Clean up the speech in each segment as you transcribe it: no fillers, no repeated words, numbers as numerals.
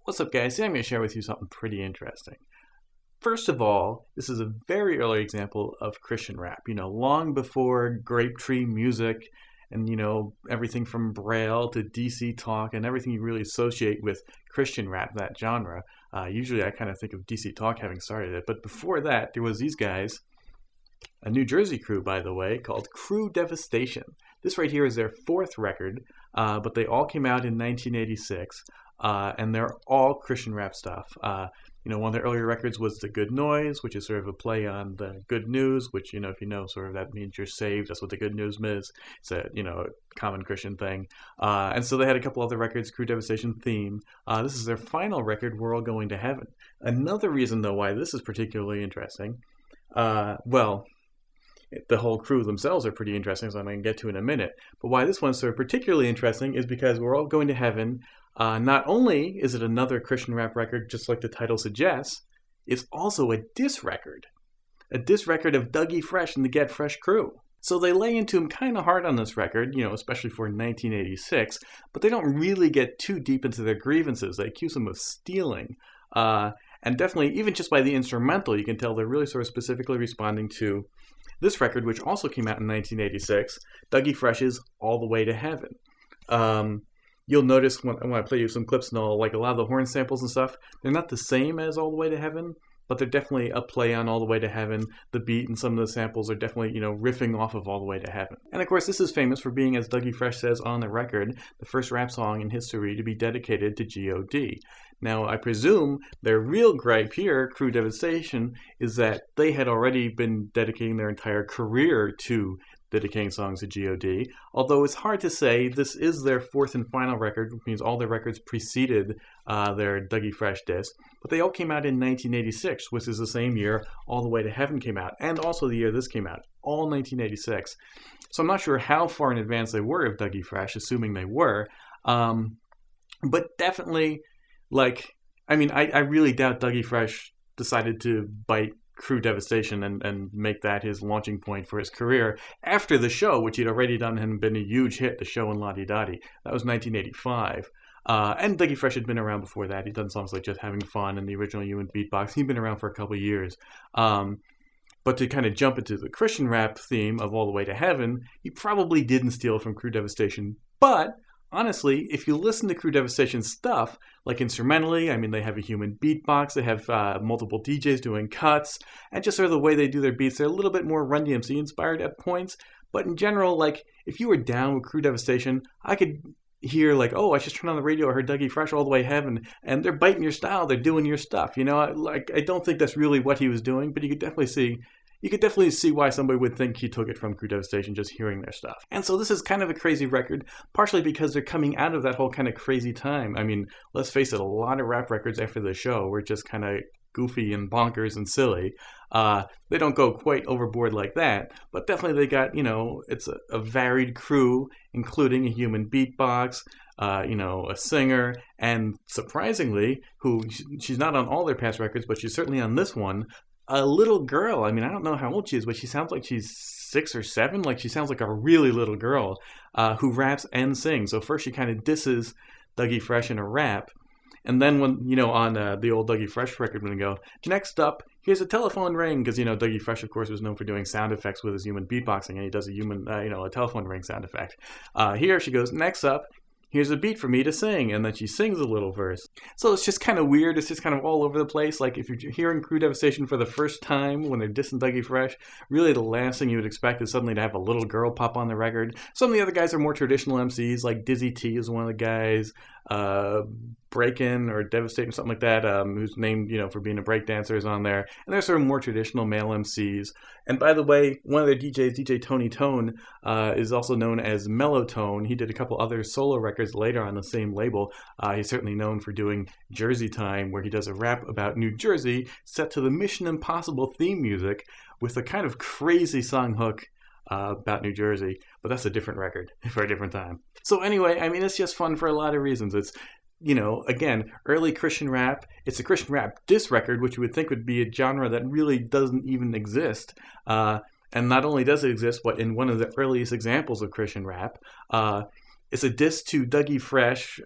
What's up, guys? Today I'm going to share with you something pretty interesting. First of all, this is a very early example of Christian rap. Long before Grape Tree music and, everything from Braille to DC Talk and everything you really associate with Christian rap, that genre. Usually I kind of think of DC Talk having started it. But before that, there was these guys, a New Jersey crew, by the way, called Crew Devastation. This right here is their fourth record, but they all came out in 1986. And they're all Christian rap stuff. One of their earlier records was The Good Noise, which is sort of a play on the good news, which, if you know, sort of that means you're saved. That's what the good news is. It's a, common Christian thing. And so they had a couple other records, Crew Devastation theme. This is their final record, We're All Going to Heaven. Another reason, though, why this is particularly interesting, the whole crew themselves are pretty interesting, so I'm going to get to in a minute. But why this one's sort of particularly interesting is because We're All Going to Heaven. Not only is it another Christian rap record, just like the title suggests, it's also a diss record. A diss record of Dougie Fresh and the Get Fresh crew. So they lay into him kind of hard on this record, especially for 1986, but they don't really get too deep into their grievances. They accuse him of stealing. And definitely, even just by the instrumental, you can tell they're really sort of specifically responding to this record, which also came out in 1986, Dougie Fresh's All the Way to Heaven. You'll notice when I play you some clips and all, like a lot of the horn samples and stuff, they're not the same as All the Way to Heaven, but they're definitely a play on All the Way to Heaven. The beat and some of the samples are definitely, riffing off of All the Way to Heaven. And of course, this is famous for being, as Dougie Fresh says on the record, the first rap song in history to be dedicated to G.O.D. Now, I presume their real gripe here, Crew Devastation, is that they had already been dedicating their entire career to dedicating songs to G.O.D. Although it's hard to say, this is their fourth and final record, which means all their records preceded their Dougie Fresh disc. But they all came out in 1986, which is the same year All the Way to Heaven came out, and also the year this came out, all 1986. So I'm not sure how far in advance they were of Dougie Fresh, assuming they were. But definitely, I really doubt Dougie Fresh decided to bite Crew Devastation and make that his launching point for his career after the show, which he'd already done and been a huge hit, the show and Lottie Dottie. That was 1985. And Dougie Fresh had been around before that. He'd done songs like Just Having Fun and the original Human Beatbox. He'd been around for a couple of years. But to kind of jump into the Christian rap theme of All the Way to Heaven, he probably didn't steal from Crew Devastation. But honestly, if you listen to Crew Devastation stuff, like instrumentally, they have a human beatbox, they have multiple DJs doing cuts, and just sort of the way they do their beats, they're a little bit more Run DMC inspired at points. But in general, if you were down with Crew Devastation, I could hear I just turned on the radio, I heard Dougie Fresh All the Way to Heaven, and they're biting your style, they're doing your stuff. I don't think that's really what he was doing, but you could definitely see why somebody would think he took it from Crew Devastation just hearing their stuff. And so this is kind of a crazy record, partially because they're coming out of that whole kind of crazy time. Let's face it, a lot of rap records after the show were just kind of goofy and bonkers and silly. They don't go quite overboard like that, but definitely they got, it's a varied crew, including a human beatbox, a singer, and surprisingly, she's not on all their past records, but she's certainly on this one, a little girl. I don't know how old she is, but she sounds like she's 6 or 7. She sounds like a really little girl who raps and sings. So first she kind of disses Dougie Fresh in a rap. And then when, on the old Dougie Fresh record, when they go, next up, here's a telephone ring. Because, Dougie Fresh, of course, was known for doing sound effects with his human beatboxing. And he does a telephone ring sound effect. Here she goes, next up, here's a beat for me to sing, and then she sings a little verse. So it's just kind of weird. It's just kind of all over the place. If you're hearing Crew Devastation for the first time when they're dissing Dougie Fresh, really the last thing you would expect is suddenly to have a little girl pop on the record. Some of the other guys are more traditional MCs, like Dizzy T is one of the guys, Breakin' or Devastating, something like that, who's named, for being a breakdancer, is on there. And they're sort of more traditional male MCs. And by the way, one of their DJs, DJ Tony Tone, is also known as Mellotone. He did a couple other solo records later on the same label. He's certainly known for doing Jersey Time, where he does a rap about New Jersey set to the Mission Impossible theme music with a kind of crazy song hook about New Jersey, but that's a different record for a different time. So anyway, it's just fun for a lot of reasons. It's, again, early Christian rap. It's a Christian rap diss record, which you would think would be a genre that really doesn't even exist. And not only does it exist, but in one of the earliest examples of Christian rap, it's a diss to Dougie Fresh,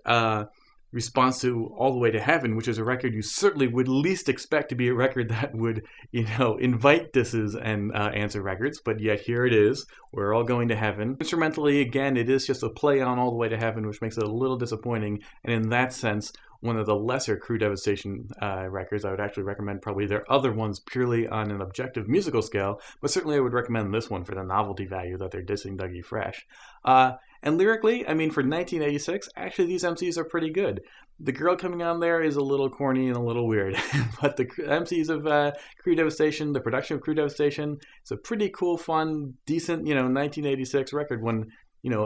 response to All the Way to Heaven, which is a record you certainly would least expect to be a record that would, invite disses and answer records, but yet here it is. We're all going to heaven. Instrumentally, again, it is just a play on All the Way to Heaven, which makes it a little disappointing, and in that sense, one of the lesser Crew Devastation records. I would actually recommend probably their other ones purely on an objective musical scale, but certainly I would recommend this one for the novelty value that they're dissing Dougie Fresh. And lyrically, I mean, for 1986, actually these MCs are pretty good. The girl coming on there is a little corny and a little weird, but the MCs of Crew Devastation, the production of Crew Devastation, it's a pretty cool, fun, decent, 1986 record when,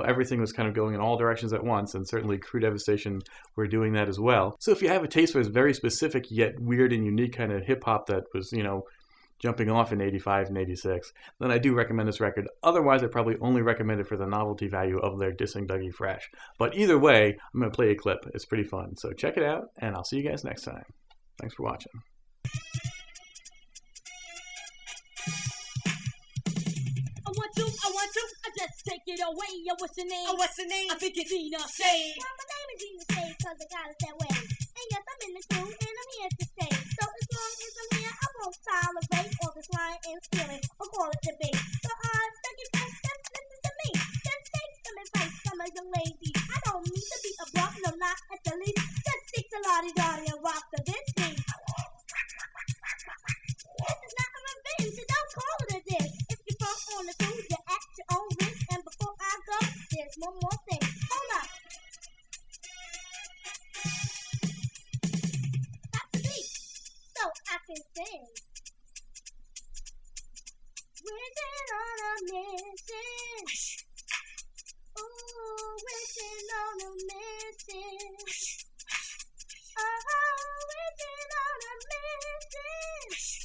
everything was kind of going in all directions at once, and certainly Crew Devastation were doing that as well. So if you have a taste for this very specific yet weird and unique kind of hip-hop that was, jumping off in 85 and 86, then I do recommend this record. Otherwise, I probably only recommend it for the novelty value of their dissing Dougie Fresh. But either way, I'm going to play a clip. It's pretty fun. So check it out, and I'll see you guys next time. Thanks for watching. I just take it away. What's your name? What's the name? I think it's Dina Shade. Well, my name is Dina Shade, cause I got it that way. And yes, I'm in the crew, and I'm here to stay. So as long as I'm here, I won't tolerate all this lying and stealing, or call it debate. So, Dougie Fresh, just listen to me. Just take some advice from a young lady. I don't mean to be abrupt, no, not at the least. Just stick to lottie-dottie and rock to this beat. This is not a revenge, so don't call it a diss. If you're from on the crew, you're at your own risk. And before I go, there's one more thing. Hold up. Stop the beat, so I can sing. Wishing on a mission. Ooh, wishing on a mission. Oh, wishing on a mission.